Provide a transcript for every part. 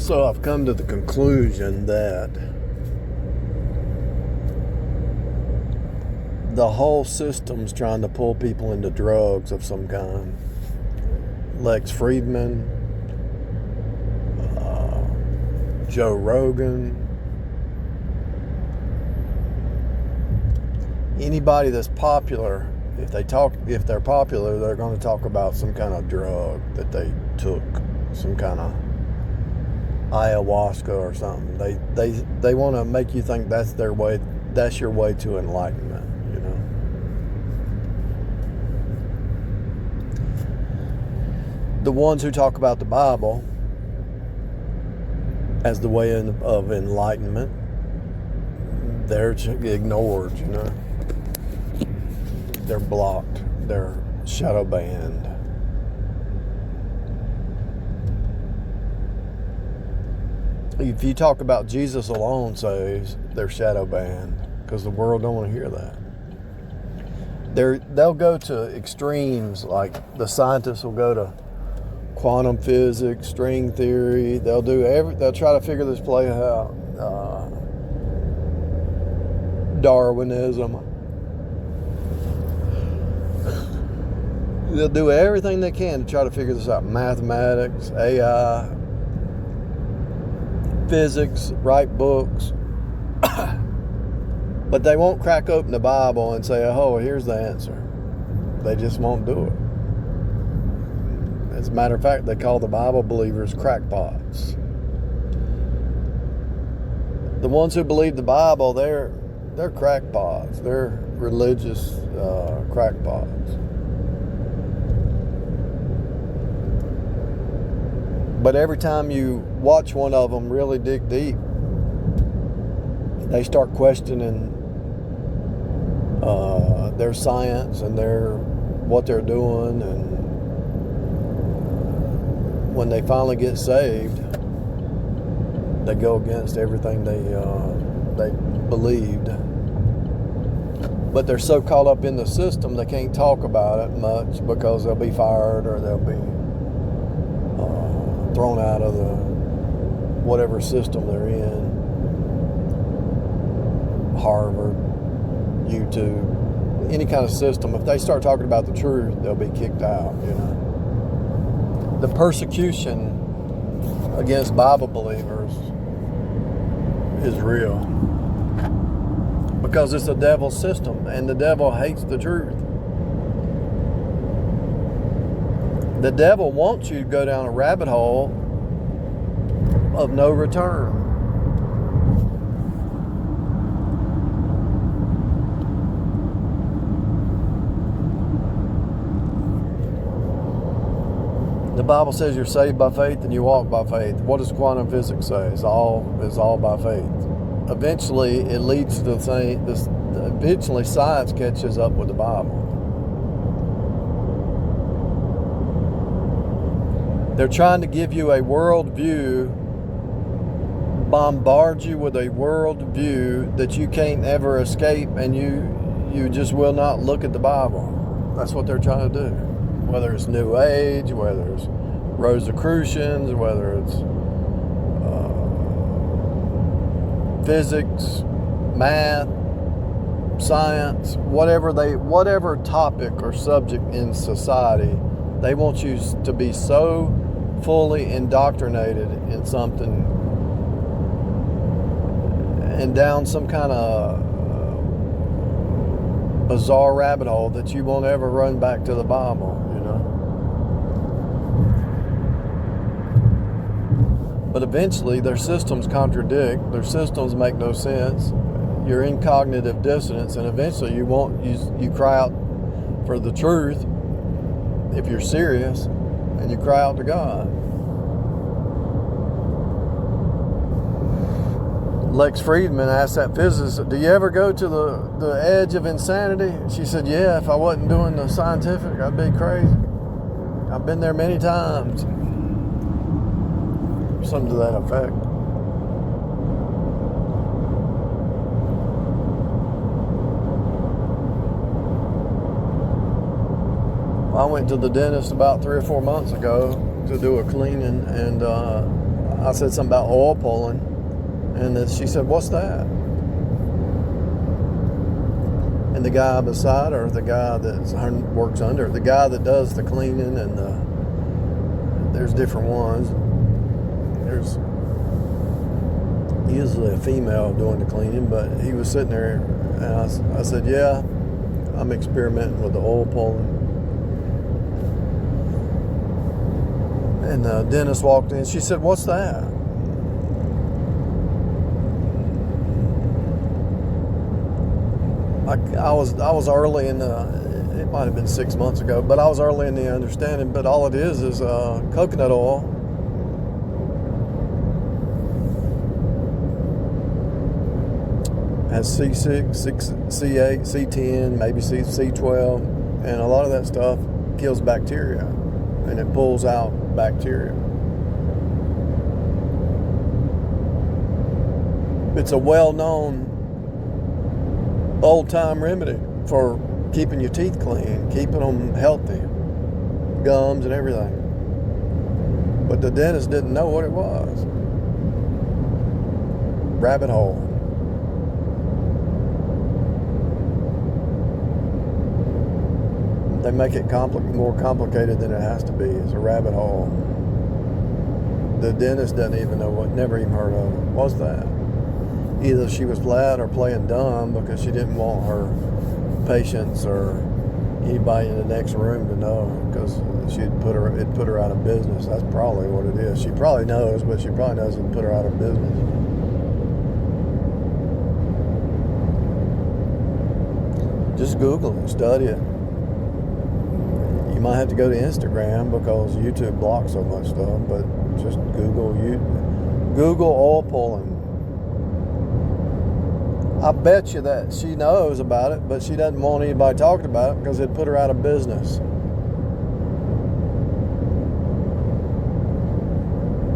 So I've come to the conclusion that the whole system's trying to pull people into drugs of some kind. Lex Friedman, Joe Rogan, anybody that's popular. If they're popular, they're going to talk about some kind of drug that they took, some kind of ayahuasca or something. They want to make you think that's their way. That's your way to enlightenment. You know. The ones who talk about the Bible as the way of enlightenment, they're ignored. You know. They're blocked. They're shadow banned. If you talk about Jesus alone saves, they're shadow banned because the world don't want to hear that. They'll go to extremes, like the scientists will go to quantum physics, string theory. They'll try to figure this play out. Darwinism. They'll do everything they can to try to figure this out. Mathematics, AI, physics, write books. But they won't crack open the Bible and say, oh, here's the answer. They just won't do it. As a matter of fact, they call the Bible believers crackpots. The ones who believe the Bible, they're crackpots. They're religious crackpots. But every time you watch one of them really dig deep, they start questioning their science and what they're doing, and when they finally get saved, they go against everything they believed. But they're so caught up in the system they can't talk about it much because they'll be fired or they'll be thrown out of the whatever system they're in. Harvard, YouTube, any kind of system. If they start talking about the truth, they'll be kicked out, you know. The persecution against Bible believers is real because it's a devil's system and the devil hates the truth. The devil wants you to go down a rabbit hole of no return. The Bible says you're saved by faith and you walk by faith. What does quantum physics say? It's all by faith. Eventually, it leads to the same. Eventually, science catches up with the Bible. They're trying to give you a worldview, bombard you with a worldview that you can't ever escape, and you just will not look at the Bible. That's what they're trying to do. Whether it's New Age, whether it's Rosicrucians, whether it's physics, math, science, whatever topic or subject in society, they want you to be so fully indoctrinated in something and down some kind of bizarre rabbit hole that you won't ever run back to the Bible, you know. But eventually their systems contradict, their systems make no sense. You're in cognitive dissonance, and eventually you cry out for the truth if you're serious, and you cry out to God. Lex Friedman asked that physicist, do you ever go to the edge of insanity? She said, yeah, if I wasn't doing the scientific, I'd be crazy. I've been there many times. Something to that effect. I went to the dentist about 3 or 4 months ago to do a cleaning, and I said something about oil pulling, and then she said, "What's that?" And the guy beside her, the guy that works under, the guy that does the cleaning, and there's different ones. There's usually a female doing the cleaning, but he was sitting there, and I said, "Yeah, I'm experimenting with the oil pulling." And the dentist walked in. She said, "What's that?" I was early in it might have been 6 months ago, but I was early in the understanding. But all it is coconut oil. Has C6, C8, C10, maybe C12, and a lot of that stuff kills bacteria, and it pulls out bacteria. It's a well-known old-time remedy for keeping your teeth clean, keeping them healthy, gums and everything. But the dentist didn't know what it was. Rabbit hole. They make it more complicated than it has to be. It's a rabbit hole. The dentist doesn't even know never even heard of it. What's that? Either she was flat or playing dumb because she didn't want her patients or anybody in the next room to know, because it'd put her out of business. That's probably what it is. She probably knows, but she probably doesn't put her out of business. Just Google it, study it. You might have to go to Instagram because YouTube blocks so much stuff, but just Google oil pulling. I bet you that she knows about it, but she doesn't want anybody talking about it because it'd put her out of business.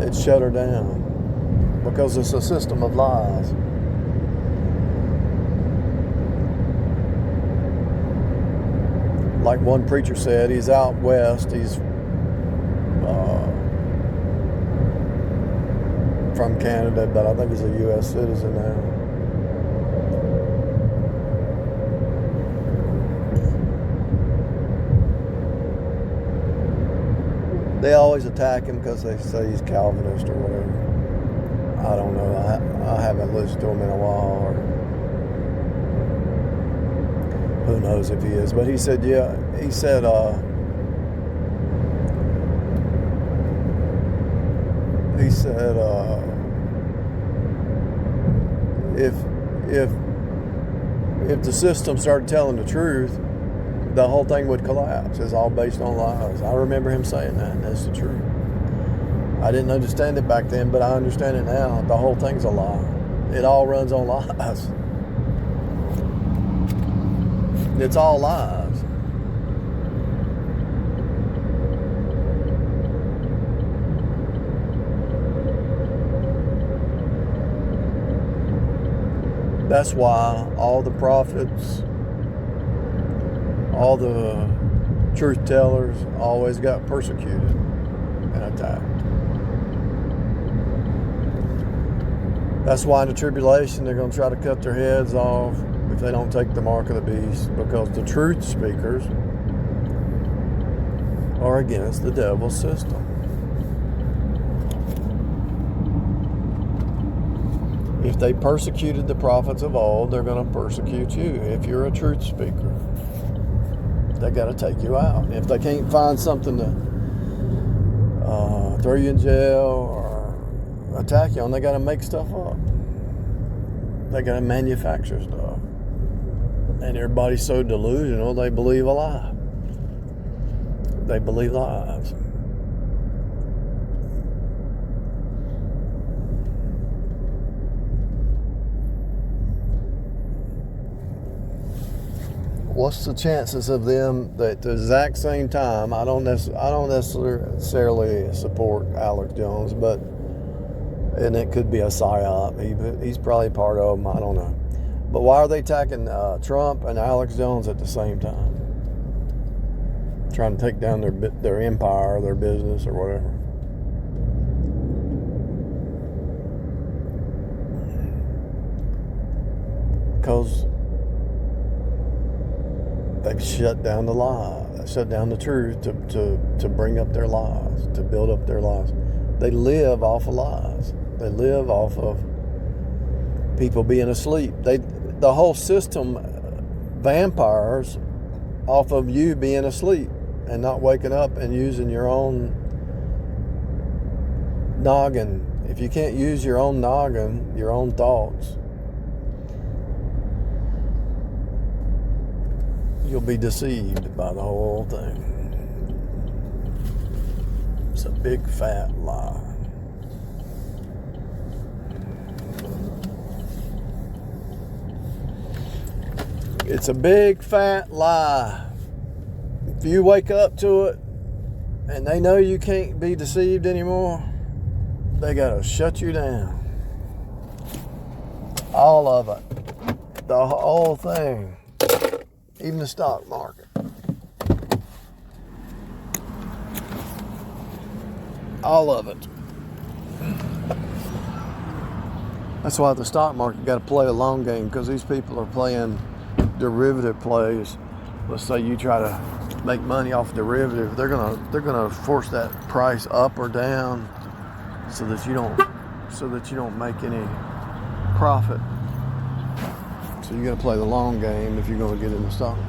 It'd shut her down because it's a system of lies. Like one preacher said, he's out west. He's from Canada, but I think he's a U.S. citizen now. They always attack him because they say he's Calvinist or whatever. I don't know. I haven't listened to him in a while, or who knows if he is. But he said, yeah, he said, if the system started telling the truth, the whole thing would collapse. It's all based on lies. I remember him saying that, and that's the truth. I didn't understand it back then, but I understand it now. The whole thing's a lie. It all runs on lies. It's all lies. That's why all the prophets, all the truth tellers always got persecuted and attacked. That's why in the tribulation they're going to try to cut their heads off if they don't take the mark of the beast, because the truth speakers are against the devil's system. If they persecuted the prophets of old, they're going to persecute you. If you're a truth speaker, they got to take you out. If they can't find something to throw you in jail or attack you on, they got to make stuff up. They got to manufacture stuff. And everybody's so delusional, they believe a lie. They believe lies. What's the chances of them that at the exact same time? I don't necessarily support Alex Jones, and it could be a psyop. He's probably part of them. I don't know. But why are they attacking Trump and Alex Jones at the same time? Trying to take down their empire, their business, or whatever. Because they've shut down the lie, shut down the truth to bring up their lies, to build up their lies. They live off of lies. They live off of people being asleep. The whole system vampires off of you being asleep and not waking up and using your own noggin. If you can't use your own noggin, your own thoughts, you'll be deceived by the whole thing. It's a big fat lie. It's a big fat lie. If you wake up to it and they know you can't be deceived anymore, they gotta shut you down. All of it. The whole thing. Even the stock market. All of it. That's why the stock market got to play a long game, because these people are playing derivative plays. Let's say you try to make money off derivative, they're gonna force that price up or down so that you don't make any profit. So you got to play the long game if you're going to get in the stock market.